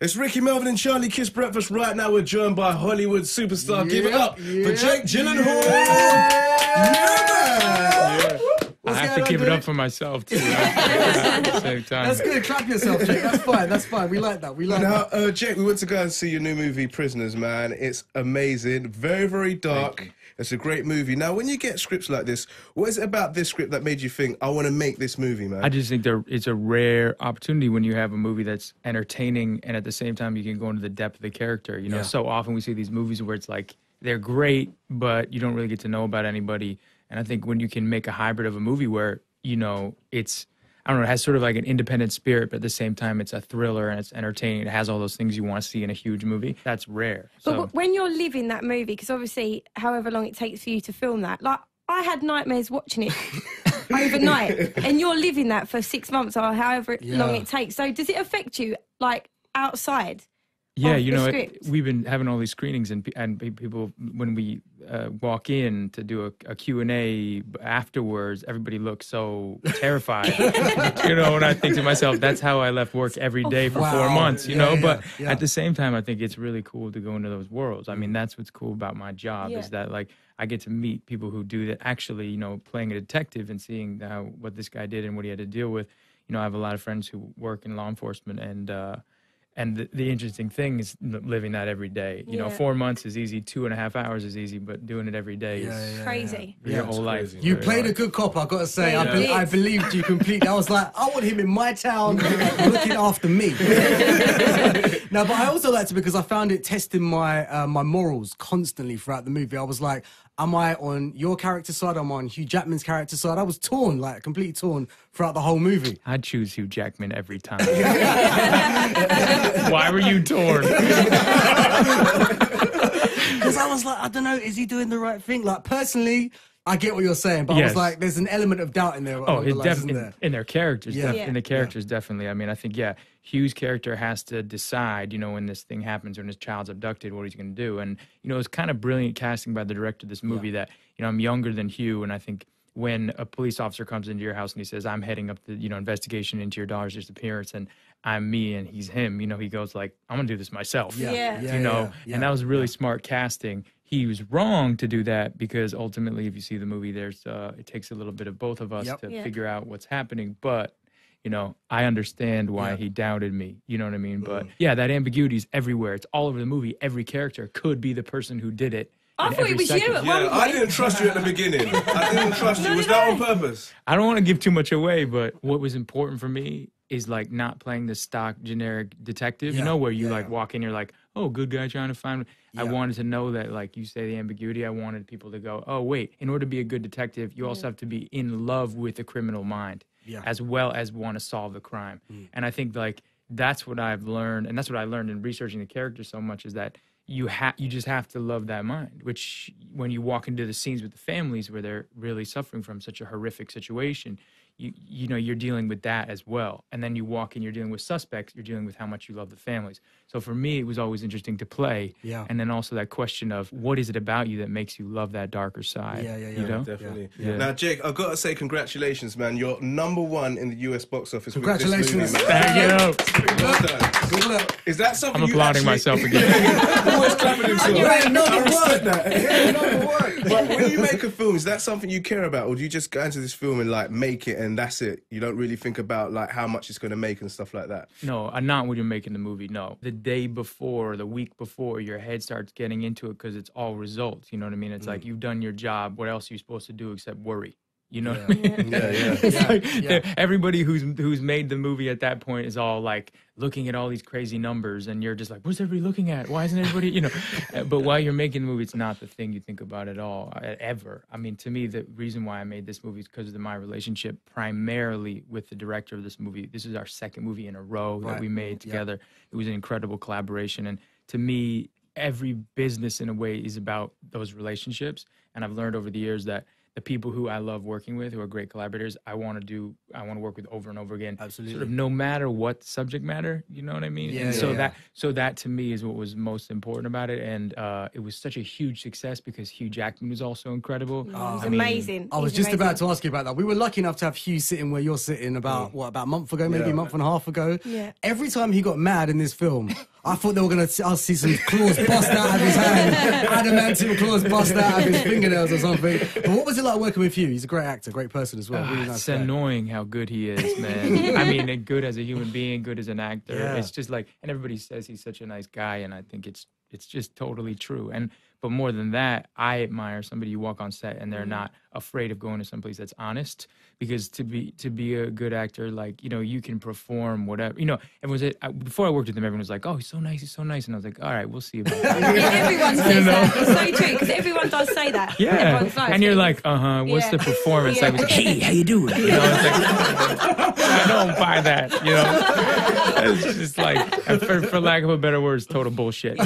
It's Ricky, Melvin and Charlie Kiss Breakfast. Right now we're joined by Hollywood superstar. Give it up for Jake Gyllenhaal. I have to give it up for myself too at the same time. That's good. Clap yourself, Jake. That's fine. That's fine. We like that. We like that. Now, Jake, we went to go and see your new movie, Prisoners, man. It's amazing. Very, very dark. It's a great movie. Now, when you get scripts like this, what is it about this script that made you think, I want to make this movie, man? I just think it's a rare opportunity when you have a movie that's entertaining and at the same time you can go into the depth of the character. You know, so often we see these movies where it's like they're great, but you don't really get to know about anybody. And I think when you can make a hybrid of a movie where, you know, it's, I don't know, it has sort of like an independent spirit, but at the same time it's a thriller and it's entertaining. It has all those things you want to see in a huge movie. That's rare. But when you're living that movie, because obviously however long it takes for you to film that, like I had nightmares watching it overnight, and you're living that for 6 months or however long it takes. So does it affect you, like, outside? Yeah, you know, we've been having all these screenings, and people, when we walk in to do a Q&A afterwards, everybody looks so terrified. You know, and I think to myself, that's how I left work every day for 4 months, you know? But at the same time, I think it's really cool to go into those worlds. I mean, that's what's cool about my job is that, like, I get to meet people who do that actually, you know, playing a detective and seeing what this guy did and what he had to deal with. You know, I have a lot of friends who work in law enforcement, and the interesting thing is living that every day. You know, 4 months is easy, 2.5 hours is easy, but doing it every day is crazy. Your whole life. You played a good cop, I've got to say. I believed you completely. I was like, I want him in my town looking after me. No, but I also liked it because I found it testing my my morals constantly throughout the movie. I was like, am I on your character side? Am I on Hugh Jackman's character side? I was torn, like completely torn throughout the whole movie. I'd choose Hugh Jackman every time. Why were you torn? Because I was like, I don't know, is he doing the right thing? Like, personally, I get what you're saying, but I was like, there's an element of doubt in there. Oh, it's definitely in their characters. In the characters, definitely. I mean, I think, Hugh's character has to decide, you know, when this thing happens, when his child's abducted, what he's going to do. And, you know, it's kind of brilliant casting by the director of this movie that, you know, I'm younger than Hugh, and I think when a police officer comes into your house and he says, I'm heading up the, you know, investigation into your daughter's disappearance, and I'm me and he's him, you know, he goes like, I'm going to do this myself. You know, and that was really smart casting. He was wrong to do that because ultimately, if you see the movie, there's it takes a little bit of both of us to figure out what's happening. But, you know, I understand why he doubted me. You know what I mean? But yeah, that ambiguity is everywhere. It's all over the movie. Every character could be the person who did it. I thought it was you at one point. I didn't trust you at the beginning. I didn't trust you. Was that on purpose? I don't want to give too much away, but what was important for me is like not playing the stock generic detective, you know, where you like walk in, you're like, oh, good guy trying to find. I wanted to know that, like you say, the ambiguity. I wanted people to go, oh, wait, in order to be a good detective, you also have to be in love with the criminal mind as well as want to solve the crime. And I think like that's what I've learned, and that's what I learned in researching the character so much is that you just have to love that mind, which when you walk into the scenes with the families where they're really suffering from such a horrific situation, you know, you're dealing with that as well. And then you walk in, you're dealing with suspects, you're dealing with how much you love the families. So for me, it was always interesting to play. And then also that question of what is it about you that makes you love that darker side? You know? Definitely. Now, Jake, I've got to say congratulations, man. You're #1 in the US box office. Congratulations. With this movie, Thank you. Well done. Good luck. Is that something I'm applauding myself again. Always clapping himself. I respect that. But when you make a film, is that something you care about, or do you just go into this film and like make it and that's it? You don't really think about like how much it's going to make and stuff like that? No, not when you're making the movie, no. The day before, the week before, your head starts getting into it because it's all results, you know what I mean? It's like you've done your job, what else are you supposed to do except worry? You know what I mean? It's like everybody who's made the movie at that point is all like looking at all these crazy numbers, and you're just like, what's everybody looking at? Why isn't everybody, you know? But while you're making the movie, it's not the thing you think about at all, ever. I mean, to me, the reason why I made this movie is because of my relationship primarily with the director of this movie. This is our second movie in a row that we made together. It was an incredible collaboration, and to me, every business in a way is about those relationships. And I've learned over the years that the people who I love working with, who are great collaborators, I want to work with over and over again. Absolutely. Sort of no matter what subject matter, you know what I mean? Yeah, and yeah, so that to me is what was most important about it. And it was such a huge success because Hugh Jackman was also incredible. He's amazing. I was just about to ask you about that. We were lucky enough to have Hugh sitting where you're sitting about a month ago, maybe a month and a half ago. Yeah. Every time he got mad in this film, I thought they were going to see some claws bust out of his hand, adamantium claws bust out of his fingernails or something. But what was it like working with Hugh? He's a great actor, great person as well. Really nice it's guy. annoying how good he is, man. I mean, good as a human being, good as an actor. Yeah. It's just like, and everybody says he's such a nice guy, and I think it's just totally true. But more than that, I admire somebody you walk on set and they're not afraid of going to someplace that's honest, because to be a good actor, like, you know, you can perform whatever, you know. Before I worked with him, everyone was like, oh, he's so nice, and I was like, all right, we'll see about that. Yeah, everyone says that. It's so true, because everyone does say that. Yeah, Everyone's like, and you're like, what's the performance? Yeah. Like, hey, how you doing? You know, it's like, I don't buy that, you know. It's just like, for lack of a better word, it's total bullshit.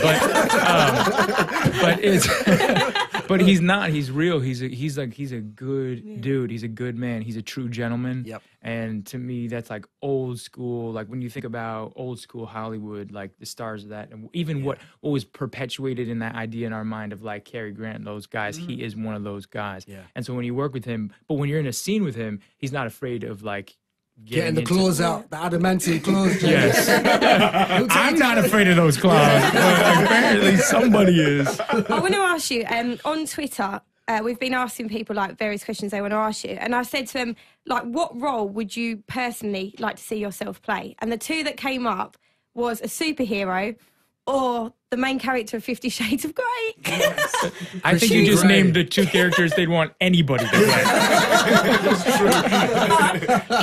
But he's not. He's real. He's a good dude. He's a good man. He's a true gentleman. Yep. And to me, that's like old school. Like when you think about old school Hollywood, like the stars of that, and even what was perpetuated in that idea in our mind of like Cary Grant and those guys, he is one of those guys. Yeah. And so when you work with him, but when you're in a scene with him, he's not afraid of like Getting the claws out, the adamantium claws. Yes. I'm not afraid of those claws, but apparently somebody is. I want to ask you, on Twitter, we've been asking people like various questions they want to ask you, and I said to them, like, what role would you personally like to see yourself play? And the two that came up was a superhero or the main character of 50 Shades of Grey. Yes. I think you just named the two characters they'd want anybody to play.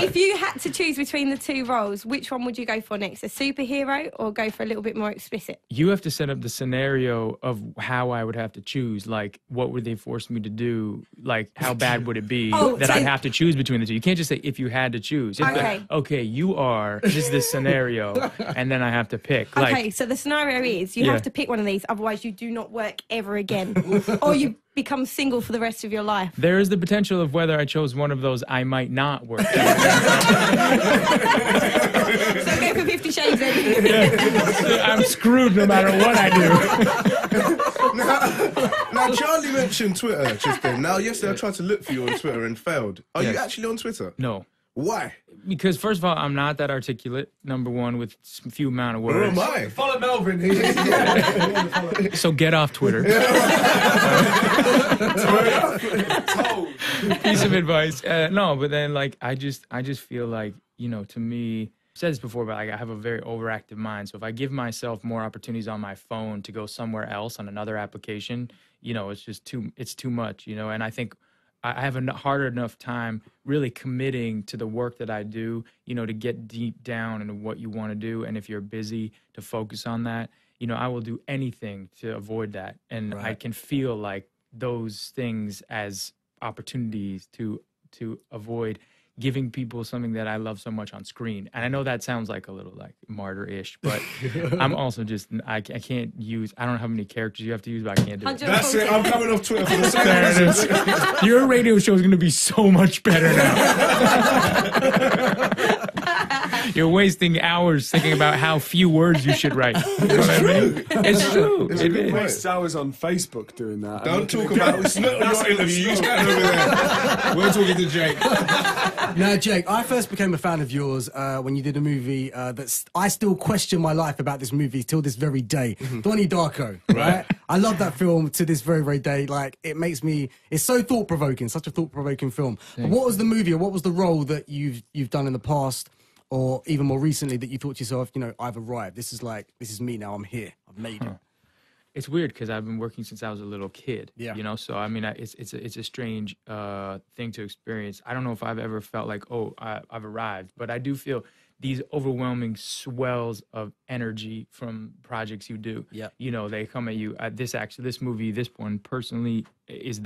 If you had to choose between the two roles, which one would you go for next? A superhero or go for a little bit more explicit? You have to set up the scenario of how I would have to choose. Like, what would they force me to do? Like, how bad would it be that I'd have to choose between the two? You can't just say, if you had to choose. Okay, you are, this is this scenario, and then I have to pick. Okay, so the scenario is you have to pick one of these, otherwise you do not work ever again. Or you become single for the rest of your life. There is the potential of whether I chose one of those, I might not work. So go for 50 Shades then. I'm screwed no matter what I do. Now, Charlie mentioned Twitter just then. Now, yesterday I tried to look for you on Twitter and failed. Are you actually on Twitter? No. Why? Because first of all, I'm not that articulate. Number one, with a few amount of words. Where am I? Follow Melvin. So get off Twitter. Piece of advice. No, but then like I just feel like, you know, to me, I've said this before, but like, I have a very overactive mind. So if I give myself more opportunities on my phone to go somewhere else on another application, you know, it's too much, you know. And I think I have a harder enough time really committing to the work that I do, you know, to get deep down into what you want to do. And if you're busy, to focus on that, you know, I will do anything to avoid that. And I can feel like those things as opportunities to avoid giving people something that I love so much on screen. And I know that sounds like a little like martyr-ish, but I'm also just, I can't use, I don't know how many characters you have to use, but I can't do it. That's it, I'm coming off Twitter for the second. Your radio show is going to be so much better now. You're wasting hours thinking about how few words you should write. You know what I mean? It's true. It wastes hours on Facebook doing that. Don't talk about it. It's not your interview. You stand over there. We're talking to Jake. Now, Jake, I first became a fan of yours when you did a movie that I still question my life about this movie till this very day. Donnie Darko, right? I love that film to this very, very day. Like, it makes me, it's so thought-provoking, such a thought-provoking film. But what was the movie or what was the role that you've done in the past or even more recently that you thought to yourself, you know, I've arrived. This is me now. I'm here. I've made it. It's weird because I've been working since I was a little kid. Yeah. You know, so I mean, it's a strange thing to experience. I don't know if I've ever felt like, oh, I've arrived, but I do feel these overwhelming swells of energy from projects you do. Yeah. You know, they come at you. This movie, this one personally, was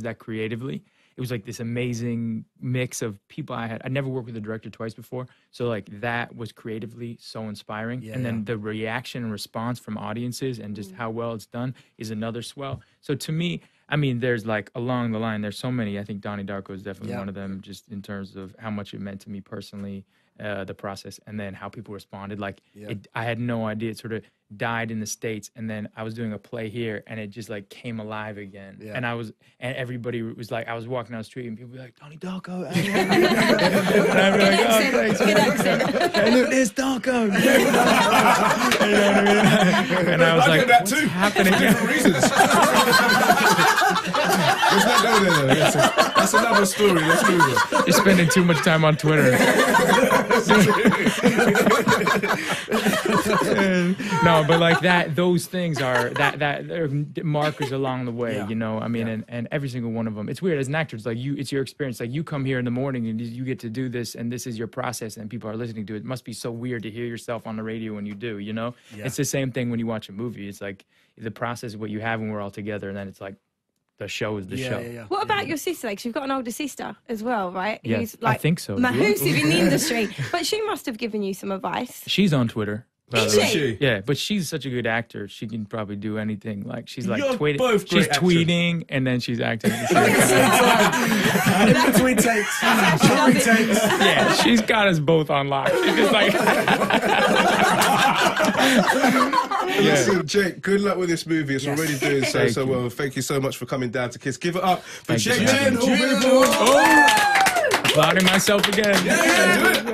that creatively. It was like this amazing mix of people I'd never worked with a director twice before. So like that was creatively so inspiring. Yeah, and then the reaction and response from audiences and just how well it's done is another swell. So to me, I mean, there's like along the line, there's so many. I think Donnie Darko is definitely one of them, just in terms of how much it meant to me personally, the process, and then how people responded. Like, I had no idea. It sort of died in the States, and then I was doing a play here, and it just like came alive again. And everybody was like, I was walking down the street, and people were like, Donnie Darko. And I'd be like, oh, thanks. Good accent. Hey, look, there's Darko. You know what I mean? And I was like, that what's too. happening? For different reasons. Let's not go there. That's another story. Let's move on. You're spending too much time on Twitter. No, but like that, those things are they're markers along the way, you know. I mean, and every single one of them. It's weird as an actor. It's like it's your experience. Like you come here in the morning and you get to do this, and this is your process, and people are listening to it. It must be so weird to hear yourself on the radio when you do. You know, it's the same thing when you watch a movie. It's like the process of what you have when we're all together, and then it's like the show is the show. What about your sister? Like, you've got an older sister as well, right? Yeah, Who's like I think so. massive in the industry, but she must have given you some advice. She's on Twitter. Is she? Yeah, but she's such a good actor. She can probably do anything. Like she's like You're both great she's tweeting and then she's acting. In between takes. Yeah, she's got us both on lock. She's just like. Listen, Jake, good luck with this movie. It's already doing so well. Thank you so much for coming down to Kiss. Give it up for Jake Gyllenhaal. Applauding myself again. Yeah, do it.